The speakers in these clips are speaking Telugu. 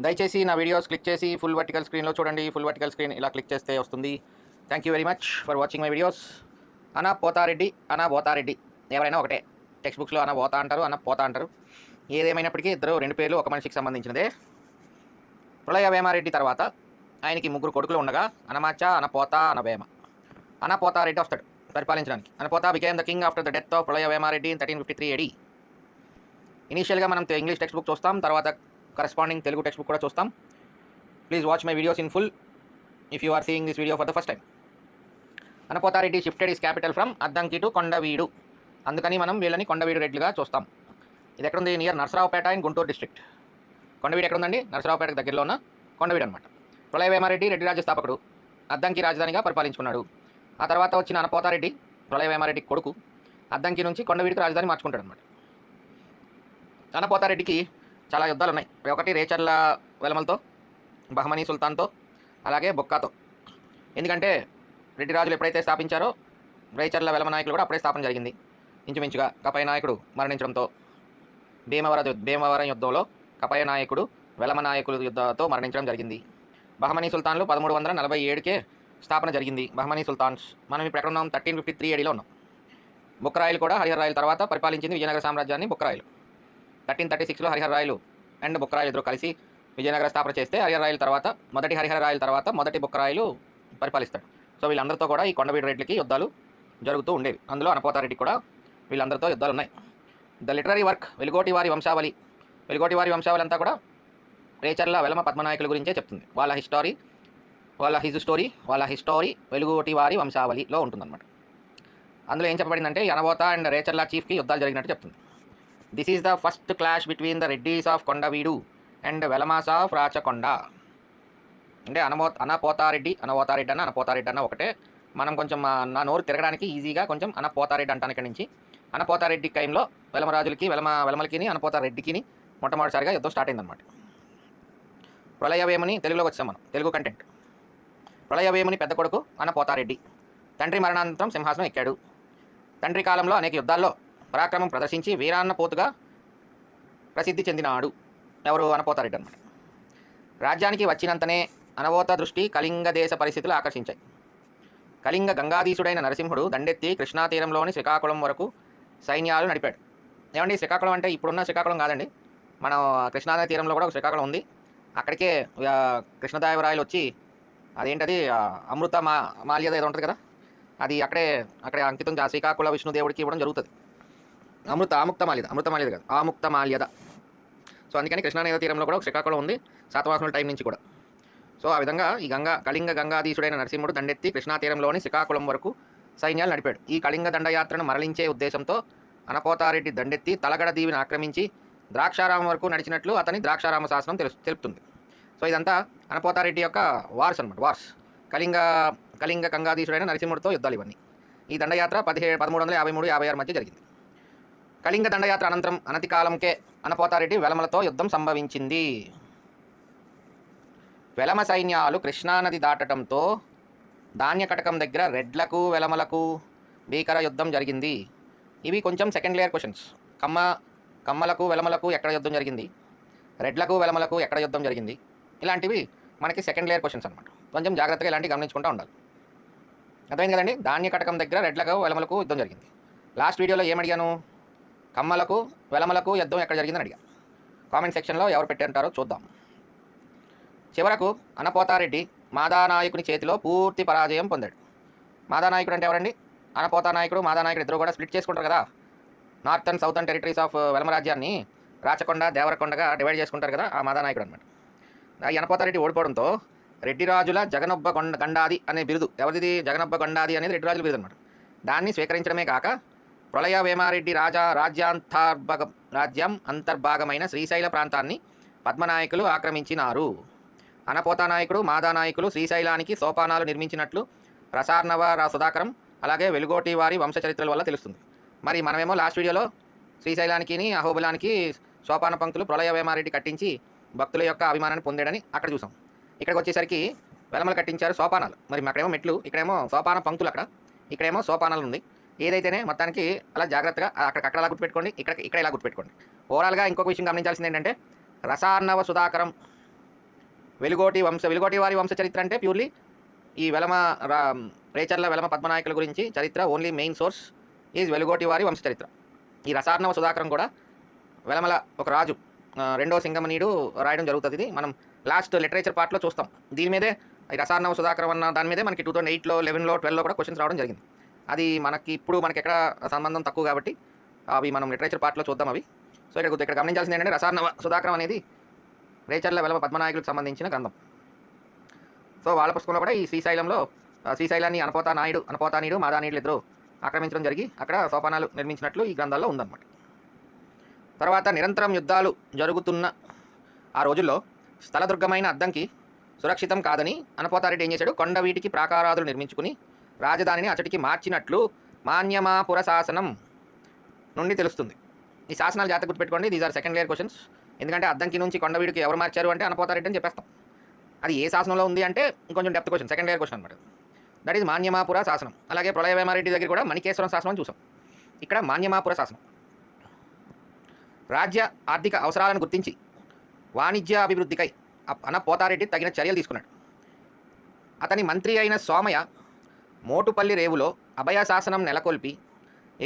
దయచేసి నా వీడియోస్ క్లిక్ చేసి ఫుల్ వర్టికల్ స్క్రీన్లో చూడండి. ఫుల్ వర్టికల్ స్క్రీన్ ఇలా క్లిక్ చేస్తే వస్తుంది. Thank you very much for watching my videos. అనా పోతారెడ్డి, అనా పోతారెడ్డి ఎవరైనా ఒకటే. టెక్స్ట్ బుక్స్లో అనా పోతా అంటారు, అనా పోతా అంటారు. ఏదేమైనప్పటికీ ఇద్దరు రెండు పేర్లు ఒక మనిషికి సంబంధించినదే. ప్రళయ వేమారెడ్డి తర్వాత ఆయనకి ముగ్గురు కొడుకులు ఉండగా అనమాచ, అనపోత, అనవేమ. అనపోతారెడ్డి వస్తాడు పరిపాలించడానికి. Anapota became the king after the death of Pralaya Vemareddy in 1353 AD. ఇనీషియల్గా మనం ఇంగ్లీష్ టెక్స్ట్ బుక్ చూస్తాం, తర్వాత కరెస్పాండింగ్ తెలుగు టెక్స్ట్ బుక్ కూడా చూస్తాం. Please watch my videos in full if you are seeing this video for the first time. Anapotareddy shifted his capital from Addanki to Kondaveedu. అందుకని మనం వీళ్ళని కొండవీడు రెడ్లుగా చూస్తాం. ఇది ఎక్కడుంది? Near Narasaraopet in Guntur district. Kondaveedu ఎక్కడుందండి? నరసరావుపేటకు దగ్గరలో ఉన్న కొండవీడు అనమాట. ప్రళయ వేమారెడ్డి రెడ్డి రాజ్య స్థాపకుడు, అద్దంకి రాజధానిగా పరిపాలించుకున్నాడు. ఆ తర్వాత వచ్చిన అనపోతారెడ్డి ప్రళయ వేమారెడ్డి కొడుకు అద్దంకి నుంచి కొండవీడికి రాజధాని మార్చుకుంటాడు అనమాట. అనపోతారెడ్డికి చాలా యుద్ధాలు ఉన్నాయి. ఒకటి రేచర్ల వెలమలతో, బహమనీ సుల్తాన్తో, అలాగే బొక్కాతో. ఎందుకంటే రెడ్డి రాజులు ఎప్పుడైతే స్థాపించారో రేచర్ల వెలమ నాయకులు కూడా అప్పుడే స్థాపన జరిగింది. ఇంచుమించుగా కపయ నాయకుడు మరణించడంతో భీమవరం యుద్ధంలో కపయ నాయకుడు వెలమ నాయకుల యుద్ధంతో మరణించడం జరిగింది. బహమనీ సుల్తాన్లు 1347కే స్థాపన జరిగింది. బహమనీ సుల్తాన్స్. మనం ఇప్పుడు ఎక్కడ ఉన్నాం? 1353 ADలో ఉన్నాం. బుక్కరాయలు కూడా హరిహర రాయల తర్వాత పరిపాలించింది విజయనగర సామ్రాజ్యాన్ని. బుక్కరాయలు 1336లో హరిహర రాయలు అండ్ బుక్కరాయలు ఇద్దరు కలిసి విజయనగర స్థాపన చేస్తే హరిహర రాయల తర్వాత హరిహర రాయల తర్వాత మొదటి బుక్కరాయలు పరిపాలిస్తాడు. సో వీళ్ళందరితో కూడా ఈ కొండవీడు రెడ్లకి యుద్ధాలు జరుగుతూ ఉండేవి. అందులో అనపోతారెడ్డి కూడా వీళ్ళందరితో యుద్ధాలు ఉన్నాయి. ద లిటరరీ వర్క్ వెలుగోటి వారి వంశావళి. వెలుగోటి వారి వంశావళి అంతా కూడా రేచర్ల వెలమ పద్మనాయకుల గురించే చెప్తుంది. వాళ్ళ హిస్టరీ వెలుగోటి వారి వంశావళిలో ఉంటుందన్నమాట. అందులో ఏం చెప్పబడిందంటే అనబోత అండ్ రేచర్ల చీఫ్కి యుద్ధాలు జరిగినట్టు చెప్తుంది. This is the first clash between the Reddys of Kondaveedu and Velamas of Rachakonda. అంటే అనపోతారెడ్డి అన్న ఒకటే. మనం కొంచెం నా నోరు తిరగడానికి ఈజీగా కొంచెం అనపోతారెడ్డి అంటాను. ఇక్కడి నుంచి అనపోతారెడ్డి టైంలో వెలమరాజులకి వెలమలకి అనపోతారెడ్డికి మొట్టమొదటిసారిగా యుద్ధం స్టార్ట్ అయిందన్నమాట. ప్రళయవేముని తెలుగులోకి వచ్చాం మనం, తెలుగు కంటెంట్. ప్రళయవేముని పెద్ద కొడుకు అనపోతారెడ్డి తండ్రి మరణానంతరం సింహాసనం ఎక్కాడు. తండ్రి కాలంలో అనేక యుద్ధాల్లో పరాక్రమం ప్రదర్శించి వీరాన్న పోతుగా ప్రసిద్ధి చెందినాడు. ఎవరు? అనపోతారెడ్డి అన్నమాట. రాజ్యానికి వచ్చినంతనే అనవోత దృష్టి కళింగ దేశ పరిస్థితులు ఆకర్షించాయి. కళింగ గంగాధీశుడైన నరసింహుడు దండెత్తి కృష్ణా తీరంలోని శ్రీకాకుళం వరకు సైన్యాలు నడిపాడు. ఏమండి, శ్రీకాకుళం అంటే ఇప్పుడున్న శ్రీకాకుళం కాదండి. మనం కృష్ణానది తీరంలో కూడా ఒక శ్రీకాకుళం ఉంది. అక్కడికే కృష్ణదేవరాయలు వచ్చి అదేంటది అమృత మాల్యద ఏదో ఉంటుంది కదా, అది అక్కడే అంకితం శ్రీకాకుళ విష్ణుదేవుడికి ఇవ్వడం జరుగుతుంది. ఆముక్త మాల్యద కాదు, ఆముక్త మాల్యద. సో అందుకని కృష్ణానది తీరంలో కూడా శ్రీకాకుళం ఉంది శాతవాహనుల టైం నుంచి కూడా. సో ఆ విధంగా ఈ కళింగ గంగాధీశుడైన నరసింహుడు దండెత్తి కృష్ణా తీరంలోని శ్రీకాకుళం వరకు సైన్యాలు నడిపాడు. ఈ కళింగ దండయాత్రను మరలించే ఉద్దేశంతో అనపోతారెడ్డి దండెత్తి తలగడ దీవిని ఆక్రమించి ద్రాక్షారామం వరకు నడిచినట్లు అతని ద్రాక్షారామ శాసనం తెలుపుతుంది. సో ఇదంతా అనపోతారెడ్డి యొక్క వార్స్ అనమాట. వార్స్ కళింగ గంగాధీశుడైన నరసింహుడితో యుద్ధాలు ఇవన్నీ. ఈ దండయాత్ర 1353-56 మధ్య జరిగింది. కళింగ దండయాత్ర అనంతరం అనతి కాలంకే అనపోతారెడ్డి వెలమలతో యుద్ధం సంభవించింది. వెలమ సైన్యాలు కృష్ణానది దాటడంతో ధాన్యకటకం దగ్గర రెడ్లకు వెలమలకు భీకర యుద్ధం జరిగింది. ఇవి కొంచెం సెకండ్ లేయర్ క్వశ్చన్స్. కమ్మలకు వెలమలకు ఎక్కడ యుద్ధం జరిగింది, రెడ్లకు వెలమలకు ఎక్కడ యుద్ధం జరిగింది, ఇలాంటివి మనకి సెకండ్ లేయర్ క్వశ్చన్స్ అనమాట. కొంచెం జాగ్రత్తగా ఇలాంటివి గమనించుకుంటూ ఉండాలి. అర్థమైంది కదండి? ధాన్యకటకం దగ్గర రెడ్లకు వెలమలకు యుద్ధం జరిగింది. లాస్ట్ వీడియోలో ఏమడిగాను? కమ్మలకు వెలమలకు యుద్ధం ఎక్కడ జరిగిందని అడిగా. కామెంట్ సెక్షన్లో ఎవరు పెట్టారంటారో చూద్దాం. చివరకు అనపోతారెడ్డి మాదానాయకుని చేతిలో పూర్తి పరాజయం పొందాడు. మాదానాయకుడు అంటే ఎవరండి? అనపోతానాయకుడు మాదానాయకుడు ఇద్దరు కూడా స్ప్లిట్ చేసుకుంటారు కదా. North southern territories of Velama రాజ్యాన్ని రాచకొండ దేవరకొండగా డివైడ్ చేసుకుంటారు కదా, ఆ మాదానాయకుడు అనమాట. ఈ అనపోతారెడ్డి ఓడిపోవడంతో రెడ్డి రాజుల జగనొబ్బ గండాది అనే బిరుదు, ఎవరిది? జగనొబ్బ గండాది అనేది రెడ్డి రాజుల బిరుదు అనమాట. దాన్ని స్వీకరించడమే కాక ప్రళయ వేమారెడ్డి రాజ్యం అంతర్భాగమైన శ్రీశైల ప్రాంతాన్ని పద్మనాయకులు ఆక్రమించినారు. అనపోతానాయకుడు మాదానాయకులు శ్రీశైలానికి సోపానాలు నిర్మించినట్లు రసార్ణవ సుధాకరం అలాగే వెలుగోటి వారి వంశచరిత్రల వల్ల తెలుస్తుంది. మరి మనమేమో లాస్ట్ వీడియోలో శ్రీశైలానికి అహోబిలానికి సోపాన పంక్తులు ప్రళయ వేమారెడ్డి కట్టించి భక్తుల యొక్క అభిమానాన్ని పొందాడని అక్కడ చూసాం. ఇక్కడికి వచ్చేసరికి వెలమలు కట్టించారు సోపానాలు. మరి అక్కడేమో మెట్లు, ఇక్కడేమో సోపాన పంక్తులు, ఇక్కడేమో సోపానాలు ఉంది. ఏదైతేనే మొత్తానికి అలా జాగ్రత్తగా అక్కడ అలా గుర్తుపెట్టుకోండి, ఇక్కడ ఇలా గుర్తుపెట్టుకోండి. ఓవరాల్గా ఇంకొక విషయం గమనించాల్సింది ఏంటంటే రసార్ణవ సుధాకరం, వెలుగోటి వారి వంశ చరిత్ర అంటే ప్యూర్లీ ఈ రేచర్ల వెలమ పద్మనాయకుల గురించి చరిత్ర. Only main source is Velugoti వారి వంశ చరిత్ర. ఈ రసార్ణవ సుధాకరం కూడా వెలమల ఒక రాజు రెండో సింగమనీయుడు రాయడం జరుగుతుంది. ఇది మనం లాస్ట్ లిటరేచర్ పార్ట్లో చూస్తాం. దీని మీదే ఈ రసార్ణవ సుధాకరం అన్న దాని మీదే మనకి 2008లో 11లో 12లో కూడా క్వశ్చన్స్ రావడం జరిగింది. అది మనకి ఎక్కడ సంబంధం తక్కువ కాబట్టి అవి మనం లిటరేచర్ పార్ట్లో చూద్దాం అవి. సో ఇక్కడ గమనించాల్సింది ఏంటంటే రసార్ణవ సుధాకరం అనేది రేచర్ల వెలమ పద్మనాయకులకు సంబంధించిన గ్రంథం. సో వాళ్ళ పుస్తకంలో కూడా ఈ శ్రీశైలాన్ని అనపోతానీయుడు మాదానీయులు ఇద్దరు ఆక్రమించడం జరిగి అక్కడ సోపానాలు నిర్మించినట్లు ఈ గ్రంథాల్లో ఉందన్నమాట. తర్వాత నిరంతరం యుద్ధాలు జరుగుతున్న ఆ రోజుల్లో స్థలదుర్గమైన అద్దంకి సురక్షితం కాదని అనపోతారెడ్డి ఏం చేశాడు, కొండవీటికి ప్రాకారాదులు నిర్మించుకుని రాజధానిని అచటికి మార్చినట్లు మాన్యమాపుర శాసనం నుండి తెలుస్తుంది. ఈ శాసనాలు జాగ్రత్త గుర్తుపెట్టుకోండి. These are second layer questions. ఎందుకంటే అద్దంకి నుంచి కొండవీడికి ఎవరు మార్చారు అంటే అనపోతారెడ్డి అని చెప్పేస్తాం. అది ఏ శాసనంలో ఉంది అంటే ఇంకొంచెం depth question, second layer question అనమాట. దట్ ఈజ్ మాన్యమాపుర శాసనం. అలాగే ప్రళయవేమారెడ్డి దగ్గర కూడా మణికేశ్వరం శాసనం చూసాం. ఇక్కడ మాన్యమాపుర శాసనం రాజ్య ఆర్థిక అవసరాలను గుర్తించి వాణిజ్య అభివృద్ధికై అనపోతారెడ్డి తగిన చర్యలు తీసుకున్నాడు. అతని మంత్రి అయిన సోమయ్య మోటుపల్లి రేవులో అభయ శాసనం నెలకొల్పి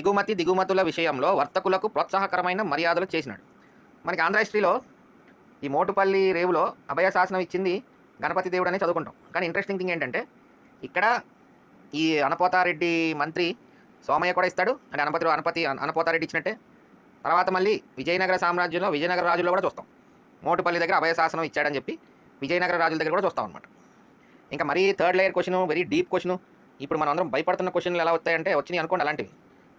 ఎగుమతి దిగుమతుల విషయంలో వర్తకులకు ప్రోత్సాహకరమైన మర్యాదలు చేసినాడు. మనకి ఆంధ్ర హిస్టరీలో ఈ మోటుపల్లి రేవులో అభయ శాసనం ఇచ్చింది గణపతి దేవుడు అనే చదువుకుంటాం. కానీ ఇంట్రెస్టింగ్ థింగ్ ఏంటంటే ఇక్కడ ఈ అనపోతారెడ్డి మంత్రి సోమయ్య కూడా ఇస్తాడు. అంటే అనపోతారెడ్డి ఇచ్చినట్టే. తర్వాత మళ్ళీ విజయనగర సామ్రాజ్యంలో విజయనగర రాజుల్లో కూడా చూస్తాం. మోటుపల్లి దగ్గర అభయ శాసనం ఇచ్చాడని చెప్పి విజయనగర రాజుల దగ్గర కూడా చూస్తాం అనమాట. ఇంకా మరీ third layer question, very deep question. ఇప్పుడు మనం అందరం భయపడుతున్న క్వశ్చన్లు ఎలా వస్తాయంటే వచ్చినాయి అనుకోండి, అలాంటివి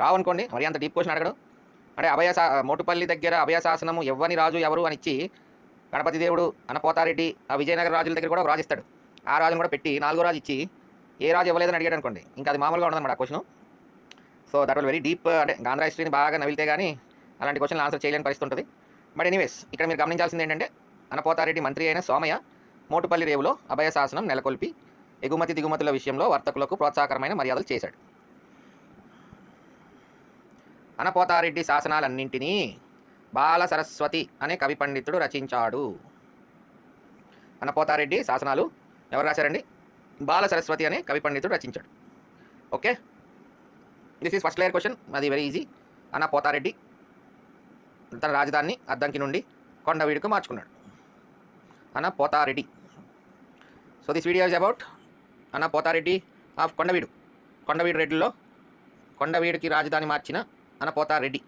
రావనుకోండి. మరి అంత డీప్ క్వశ్చన్ అడగడు. అంటే మోటుపల్లి దగ్గర అభయ శాసనము ఎవ్వని రాజు ఎవరు అని ఇచ్చి గణపతి దేవుడు అనపోతారెడ్డి ఆ విజయనగర రాజుల దగ్గర కూడా రాజు ఇస్తాడు. ఆ రాజును కూడా పెట్టి 4వ రాజు ఇచ్చి ఏ రాజు ఇవ్వలేదని అడిగాడు అనుకోండి, ఇంకా అది మామూలుగా ఉండదన్నమాట ఆ question. So that will very deep. అంటే ఆంధ్ర హిస్టరీని బాగా నవిలితే కానీ అలాంటి క్వశ్చన్లు ఆన్సర్ చేయలేని పరిస్థితి ఉంటుంది. బట్ ఎనీవేస్ ఇక్కడ మీరు గమనించాల్సింది ఏంటంటే అనపోతారెడ్డి మంత్రి అయిన సోమయ్య మోటుపల్లి రేవులో అభయ శాసనం నెలకొల్పి ఎగుమతి దిగుమతుల విషయంలో వర్తకులకు ప్రోత్సాహకరమైన మర్యాదలు చేశాడు. అనపోతారెడ్డి శాసనాలన్నింటినీ బాల సరస్వతి అనే కవి పండితుడు రచించాడు. అనపోతారెడ్డి శాసనాలు ఎవరు రాశారండి? బాల సరస్వతి అనే కవి పండితుడు రచించాడు. Okay, this is first layer question. అది వెరీ ఈజీ. అనపోతారెడ్డి తన రాజధానిని అద్దంకి నుండి కొండవీడుకు మార్చుకున్నాడు. Anapotareddy. So this video is about Anapotareddy of Kondaveedu రెడ్డిలో కొండవీడుకి రాజధాని మార్చిన అనపోతారెడ్డి.